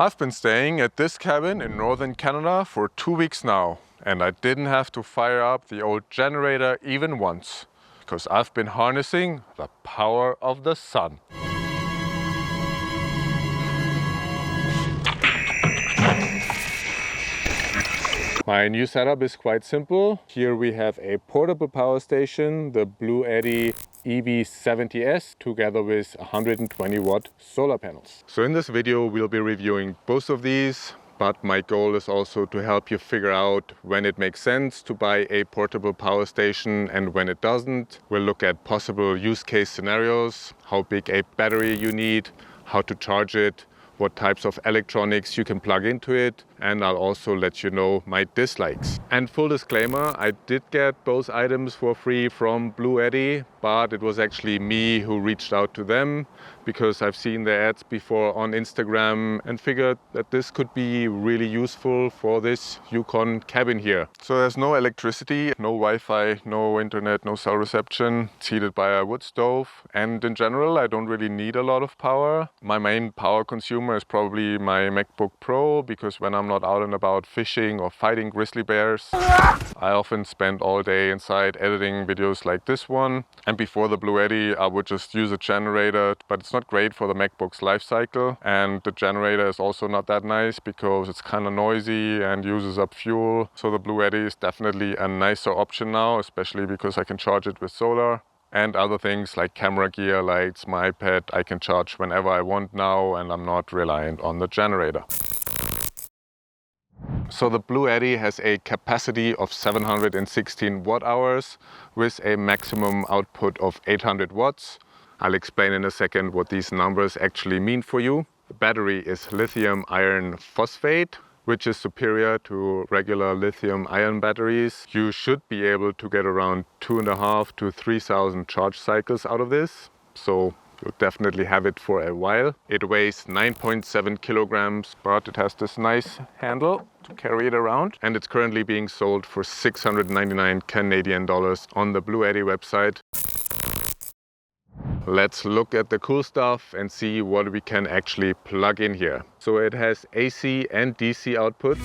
I've been staying at this cabin in northern Canada for 2 weeks now, and I didn't have to fire up the old generator even once, because I've been harnessing the power of the sun. My new setup is quite simple. Here we have a portable power station, the Bluetti EB70S, together with 120 watt solar panels. So in this video we'll be reviewing both of these, but my goal is also to help you figure out when it makes sense to buy a portable power station and when it doesn't. We'll look at possible use case scenarios, how big a battery you need, how to charge it, what types of electronics you can plug into it, and I'll also let you know my dislikes. And full disclaimer, I did get both items for free from Bluetti, but it was actually me who reached out to them because I've seen their ads before on Instagram and figured that this could be really useful for this Yukon cabin here. So there's no electricity, no Wi-Fi, no internet, no cell reception. It's heated by a wood stove, and in general I don't really need a lot of power. My main power consumer is probably my MacBook Pro, because when I'm not out and about fishing or fighting grizzly bears, I often spend all day inside editing videos like this one. And before the Bluetti I would just use a generator, but it's not great for the MacBook's life cycle, and the generator is also not that nice because it's kind of noisy and uses up fuel. So the Bluetti is definitely a nicer option now, especially because I can charge it with solar. And other things like camera gear, lights, my iPad, I can charge whenever I want now, and I'm not reliant on the generator. So the Bluetti has a capacity of 716 watt hours with a maximum output of 800 watts. I'll explain in a second what these numbers actually mean for you. The battery is lithium iron phosphate, which is superior to regular lithium ion batteries. You should be able to get around 2,500 to 3,000 charge cycles out of this. So you'll definitely have it for a while. It weighs 9.7 kilograms, but it has this nice handle to carry it around. And it's currently being sold for 699 Canadian dollars on the Bluetti website. Let's look at the cool stuff and see what we can actually plug in here. So it has AC and DC outputs.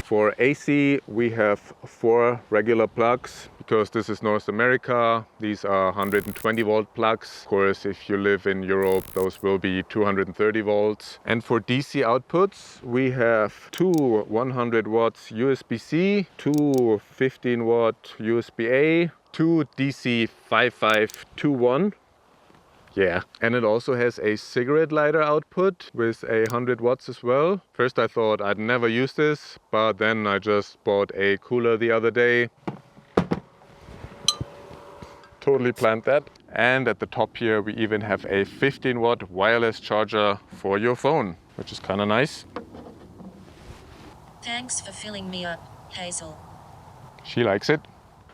For AC, we have 4 regular plugs. Because this is North America, these are 120 volt plugs. Of course, if you live in Europe, those will be 230 volts. And for DC outputs, we have 2 100 watts USB-C, 2 15 watt USB-A, 2 DC 5521. Yeah, and it also has a cigarette lighter output with 100 watts as well. First I thought I'd never use this, but then I just bought a cooler the other day. Totally planned that. And at the top here we even have a 15 watt wireless charger for your phone, which is kind of nice. Thanks for filling me up, Hazel. She likes it.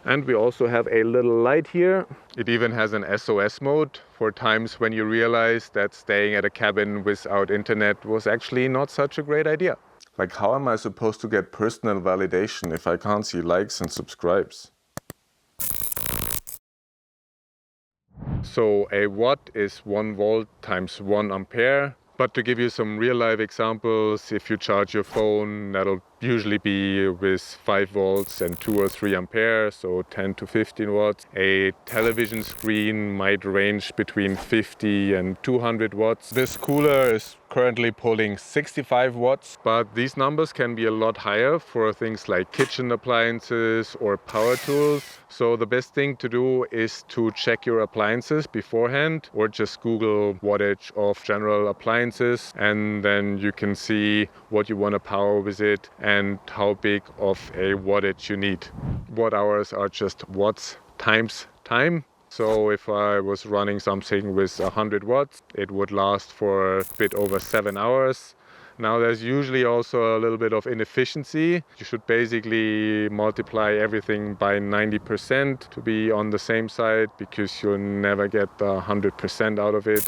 And we also have a little light here. It even has an SOS mode for times when you realize that staying at a cabin without internet was actually not such a great idea. Like, how am I supposed to get personal validation if I can't see likes and subscribes? So a watt is 1 volt times 1 ampere. But to give you some real life examples, if you charge your phone, that'll usually be with 5 volts and 2 or 3 amperes, so 10 to 15 watts. A television screen might range between 50 and 200 watts. This cooler is currently pulling 65 watts, but these numbers can be a lot higher for things like kitchen appliances or power tools. So the best thing to do is to check your appliances beforehand, or just Google wattage of general appliances, and then you can see what you want to power with it and how big of a wattage you need. Watt hours are just watts times time. So if I was running something with 100 watts, it would last for a bit over 7 hours. Now there's usually also a little bit of inefficiency. You should basically multiply everything by 90% to be on the same side, because you'll never get the 100% out of it.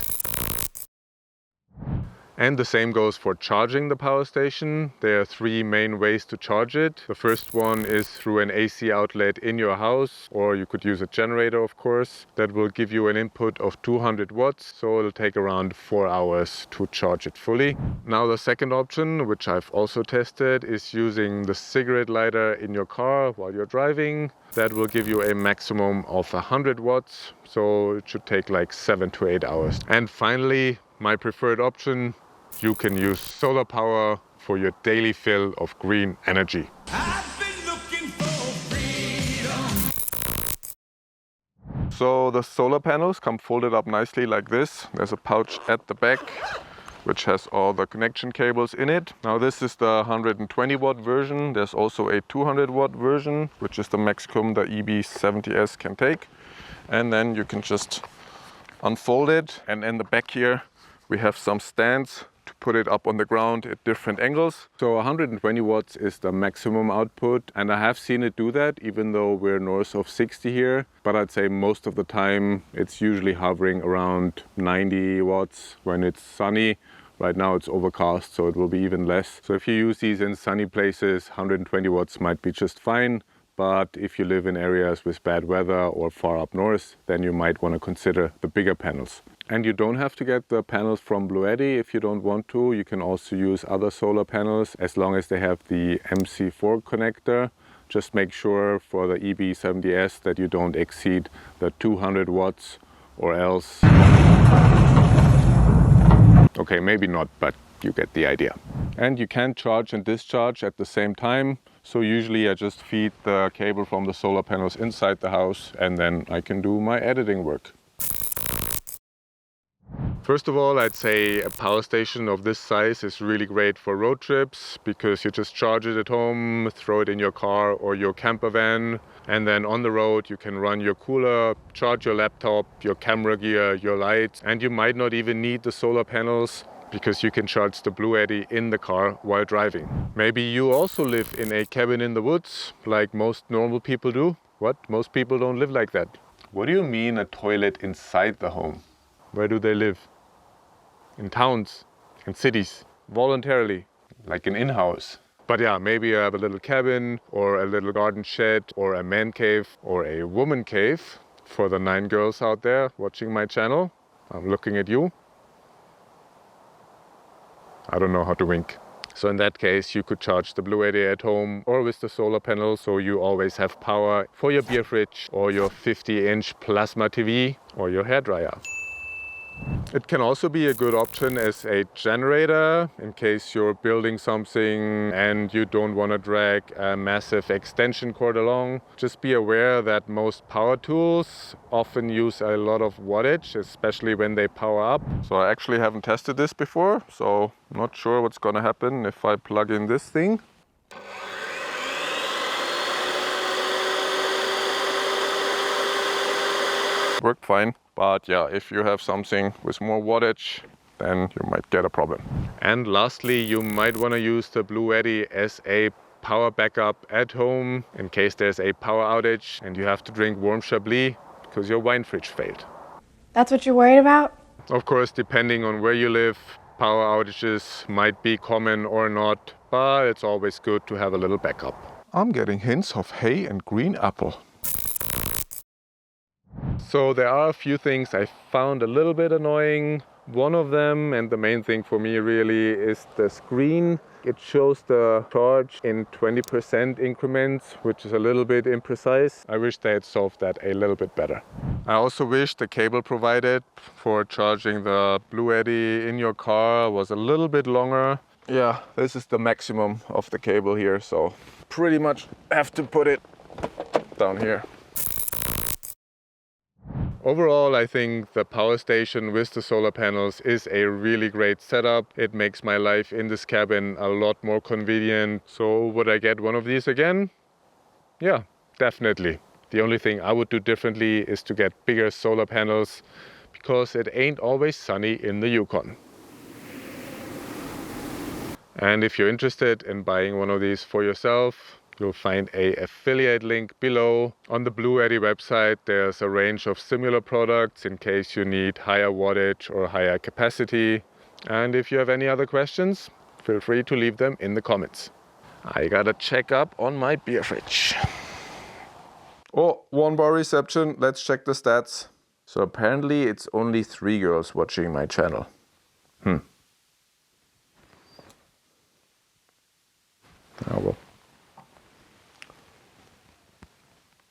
And the same goes for charging the power station. There are three main ways to charge it. The first one is through an AC outlet in your house, or you could use a generator, of course. That will give you an input of 200 watts, so it'll take around 4 hours to charge it fully. Now the second option, which I've also tested, is using the cigarette lighter in your car while you're driving. That will give you a maximum of 100 watts, so it should take like 7 to 8 hours. And finally, my preferred option, you can use solar power for your daily fill of green energy. I've been looking for freedom. So the solar panels come folded up nicely like this. There's a pouch at the back which has all the connection cables in it. Now this is the 120 watt version. There's also a 200 watt version, which is the maximum the EB70S can take. And then you can just unfold it, and in the back here we have some stands to put it up on the ground at different angles. So 120 watts is the maximum output, and I have seen it do that even though we're north of 60 here, but I'd say most of the time it's usually hovering around 90 watts when it's sunny. Right now it's overcast, so it will be even less. So if you use these in sunny places, 120 watts might be just fine. But if you live in areas with bad weather or far up north, then you might want to consider the bigger panels. And you don't have to get the panels from Bluetti if you don't want to. You can also use other solar panels as long as they have the MC4 connector. Just make sure for the EB70S that you don't exceed the 200 watts or else... Okay, maybe not, but you get the idea. And you can charge and discharge at the same time. So usually I just feed the cable from the solar panels inside the house, and then I can do my editing work. First of all, I'd say a power station of this size is really great for road trips because you just charge it at home, throw it in your car or your camper van, and then on the road you can run your cooler, charge your laptop, your camera gear, your lights, and you might not even need the solar panels because you can charge the Bluetti in the car while driving. Maybe you also live in a cabin in the woods like most normal people do. What? Most people don't live like that. What do you mean a toilet inside the home? Where do they live? In towns, in cities, voluntarily, like an in-house. But yeah, maybe you have a little cabin or a little garden shed or a man cave or a woman cave. For the 9 girls out there watching my channel, I'm looking at you. I don't know how to wink. So in that case, you could charge the Bluetti at home or with the solar panel, so you always have power for your beer fridge or your 50-inch plasma TV or your hairdryer. It can also be a good option as a generator in case you're building something and you don't want to drag a massive extension cord along. Just be aware that most power tools often use a lot of wattage, especially when they power up. So I actually haven't tested this before, so I'm not sure what's going to happen if I plug in this thing. Worked fine. But yeah, if you have something with more wattage, then you might get a problem. And lastly, you might want to use the Bluetti as a power backup at home in case there's a power outage and you have to drink warm Chablis because your wine fridge failed. That's what you're worried about? Of course, depending on where you live, power outages might be common or not, but it's always good to have a little backup. I'm getting hints of hay and green apple. So there are a few things I found a little bit annoying. One of them, and the main thing for me really, is the screen. It shows the charge in 20% increments, which is a little bit imprecise. I wish they had solved that a little bit better. I also wish the cable provided for charging the Bluetti in your car was a little bit longer. Yeah, this is the maximum of the cable here, so pretty much have to put it down here. Overall, I think the power station with the solar panels is a really great setup. It makes my life in this cabin a lot more convenient. So would I get one of these again? Yeah, definitely. The only thing I would do differently is to get bigger solar panels because it ain't always sunny in the Yukon. And if you're interested in buying one of these for yourself, you'll find an affiliate link below. On the Bluetti website, there's a range of similar products in case you need higher wattage or higher capacity. And if you have any other questions, feel free to leave them in the comments. I gotta check up on my beer fridge. Oh, 1 bar reception. Let's check the stats. So apparently it's only 3 girls watching my channel. Oh well.